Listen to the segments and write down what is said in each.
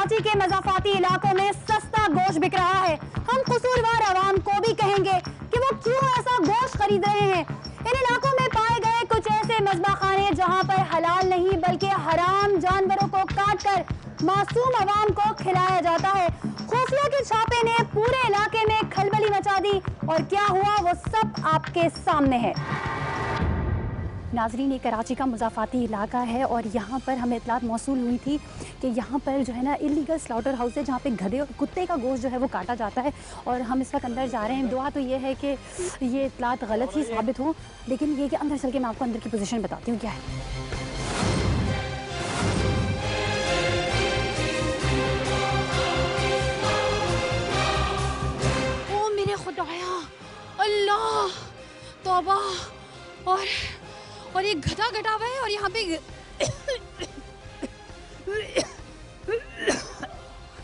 कराची के मज़ाफ़ाती इलाकों में सस्ता गोश्त बिक रहा है। हम कसूरवार आवाम को भी कहेंगे कि वो क्यों ऐसा गोश्त खरीद रहे हैं। इन इलाकों में पाए गए कुछ ऐसे मज़बाखाने जहां पर हलाल नहीं बल्कि हराम जानवरों को काट कर मासूम आवाम को खिलाया जाता है। खुफिया के छापे ने पूरे इलाके में खलबली मचा दी और क्या हुआ वो सब आपके सामने है। नाजरीन, ये कराची का मुज़ाफ़ाती इलाका है और यहाँ पर हमें इतलात मौसूल हुई थी कि यहाँ पर जो है ना इलीगल स्लॉटर हाउस है जहाँ पे गधे और कुत्ते का गोश्त जो है वो काटा जाता है और हम इस वक्त अंदर जा रहे हैं। दुआ तो ये है कि ये इतलात गलत ही साबित हो, लेकिन ये कि अंदर चल के मैं आपको अंदर की पोजीशन बताती हूँ क्या है। ओ मेरे खुदाया, अल्लाह तौबा, और ये गधा कटा हुआ है और यहाँ पे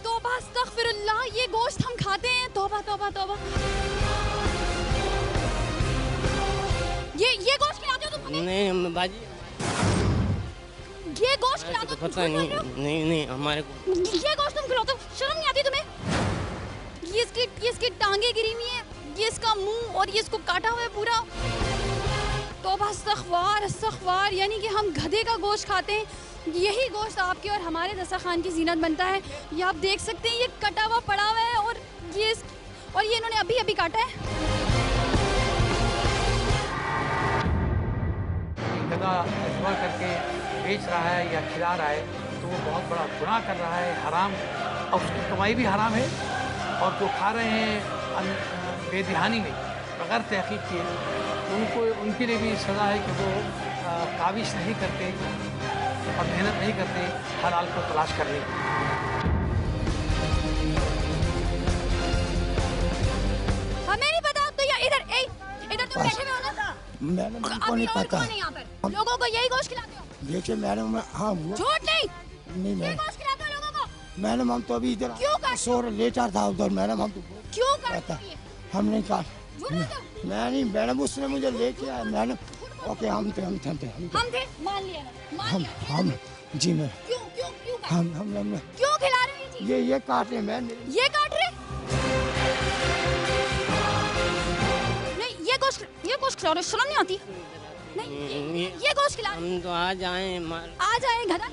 तौबा अस्तगफिरुल्लाह, ये गोश्त हम खाते हैं। तौबा तौबा तौबा, ये गोश्त खिलाते हो तुम हमें? नहीं बाजी, ये गोश्त खिलाते हो? पता नहीं हमारे को ये गोश्त तुम खिलाते हो? शर्म नहीं आती तुम्हें? ये इसकी टांगे गिरी हुई है, ये इसका मुंह और ये इसको काटा हुआ है पूरा। तौबा अस्तगफार, यानी कि हम गधे का गोश्त खाते हैं। यही गोश्त आपके और हमारे दस्तरखान की जीनत बनता है। ये आप देख सकते हैं, ये कटा हुआ पड़ा हुआ है और ये इन्होंने अभी काटा है। गधा अजवा करके बेच रहा है या खिला रहा है तो वो बहुत बड़ा गुनाह कर रहा है, हराम, और उसकी कमाई भी हराम है। और जो खा रहे हैं बेदिहानी में बगैर तहकीक किए, उनके लिए भी सज़ा है कि वो काविश नहीं करते और मेहनत नहीं करते हलाल को तलाश करने की। हमें नहीं पता तो या इधर तुम बैठे हुए हो ना? मैडम हमको नहीं पता। यहाँ पर लोगों को यही गोश्त खिलाते हो? देखिए मैडम, हाँ झूठ नहीं मैडम, गोश्त खिलाते हो लोगों को? मैडम हम तो अभी इधर क्यों सोर लेटा था उधर। मैडम हम तो क्यों पता हम नहीं कहा। मैं नहीं मैडम, उसने मुझे लेके आया मैडम। ओके, हम थे मान लिया ना? हम जी मैं क्यों हम क्यों खिला रहे हैं? ये काट रहे मैं ये काट रहे नहीं, ये गोश्त खिला रहे, शर्म नहीं आती? नहीं, ये गोश्त खिला हम तो आ जाए गधा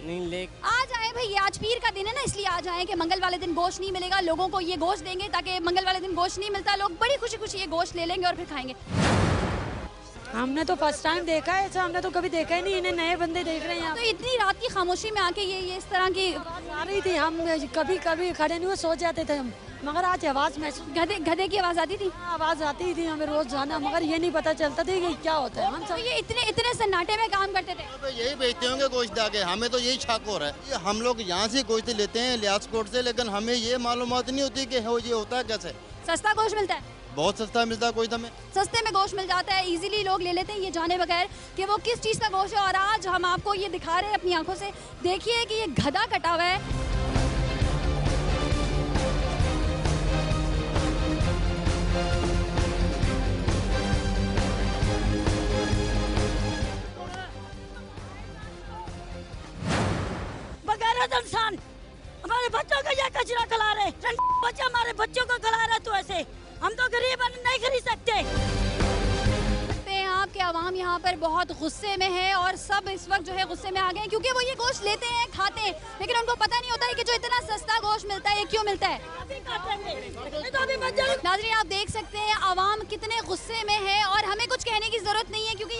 नहीं ले आज आए भाई, आज पीर का दिन है ना, इसलिए आज आए कि मंगल वाले दिन गोश्त नहीं मिलेगा, लोगों को ये गोश्त देंगे ताकि मंगल वाले दिन गोश्त नहीं मिलता, लोग बड़ी खुशी खुशी ये गोश्त ले लेंगे और फिर खाएंगे। हमने तो फर्स्ट टाइम देखा है ऐसा, हमने तो कभी देखा ही नहीं, इन्हें नए बंदे देख रहे हैं यहाँ। तो इतनी रात की खामोशी में आके ये इस तरह की आ रही थी, हम कभी कभी खड़े नहीं हुए, सो जाते थे हम, मगर आज आवाज़ महसूस, गधे की आवाज़ आती थी? आवाज़ आती थी हमें रोज जाना, मगर ये नहीं पता चलता था कि क्या होता है। हम तो ये इतने सन्नाटे में काम करते थे? तो यही बेचते होंगे गोश्त आगे, हमें तो यही शक हो रहा है। हम लोग यहाँ से गोश्त लेते हैं लियाजकोट से, लेकिन हमें ये मालूमात नहीं होती कि ये होता है कैसे। सस्ता गोश्त मिलता है? बहुत सस्ता मिलता है गोश्त, हमें सस्ते में गोश्त मिल जाता है, इजीली लोग ले लेते हैं ये जाने बगैर कि वो किस चीज़ का गोश्त है। और आज हम आपको ये दिखा रहे हैं अपनी आंखों से, देखिए कि ये गधा कटा हुआ है। बगैरत इंसान हमारे बच्चों को ये कचरा खिला रहे, बच्चे हमारे बच्चों को खिला रहे, तो ऐसे हम तो गरीब नहीं खरीद सकते। आपके आवाम यहाँ पर बहुत गुस्से में है और सब इस वक्त जो है गुस्से में आ गए क्योंकि वो ये गोश्त लेते हैं, खाते हैं, लेकिन उनको पता नहीं होता है कि जो इतना सस्ता गोश्त मिलता है ये क्यों मिलता है। नाज़रीन, आप देख सकते हैं आवाम कितने गुस्से में है और हमें कुछ कहने की जरूरत नहीं है क्योंकि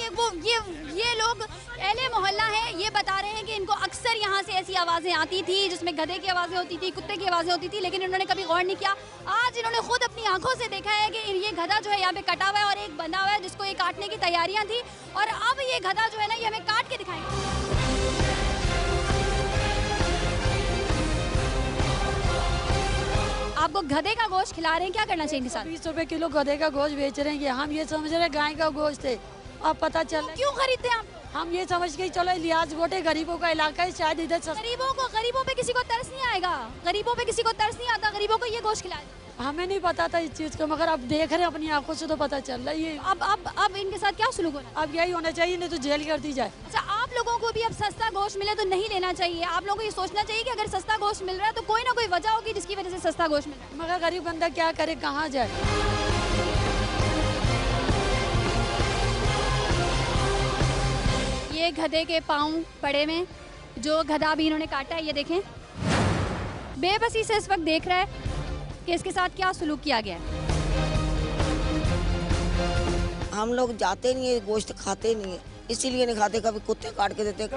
ये लोग अहले मोहल्ला हैं, ये बता रहे हैं कि इनको अक्सर यहाँ से ऐसी आवाज़ें आती थी जिसमें गधे की आवाज़ें होती थी, कुत्ते की आवाज़ें होती थी, लेकिन इन्होंने कभी गौर नहीं किया। आज इन्होंने खुद अपनी आंखों से देखा है कि ये गधा जो है यहाँ पे कटा हुआ है और एक बंधा हुआ है जिसको ये काटने की तैयारियां थी, और अब ये गधा जो है ना ये हमें काट के दिखाएंगे। आपको गधे का गोश्त खिला रहे हैं, क्या करना चाहिए? 20 रुपए किलो गधे का गोश्त बेच रहे हैं, हम ये समझ रहे हैं गाय का गोश्त है। अब पता चल क्यों खरीदते हैं आप? हम ये समझ के चलो लिहाज गोटे गरीबों का इलाका है, शायद इधर गरीबों पे किसी को तरस नहीं आएगा, गरीबों पे किसी को तरस नहीं आता, गरीबों को ये गोश्त खिलाए। हमें नहीं पता था इस चीज को, मगर अब देख रहे हैं अपनी आंखों से तो पता चल रहा है। ये अब इनके साथ क्या सुलूक होना? अब यही होना चाहिए, नहीं तो जेल कर दी जाए। अच्छा, आप लोगों को भी अब सस्ता गोश्त मिले तो नहीं लेना चाहिए। आप लोगों को ये सोचना चाहिए कि अगर सस्ता गोश्त मिल रहा है तो कोई ना कोई वजह होगी जिसकी वजह से सस्ता गोश्त मिल रहा है। मगर गरीब बंदा क्या करे, कहाँ जाए। ये गधे के पाँव पड़े में, जो गधा भी इन्होंने काटा है, ये देखें। बेबसी से इस वक्त देख रहा है कि इसके साथ क्या सुलूक किया गया है। हम लोग जाते नहीं है, गोश्त खाते नहीं है, इसीलिए नहीं खाते, कभी कुत्ते काट के देते।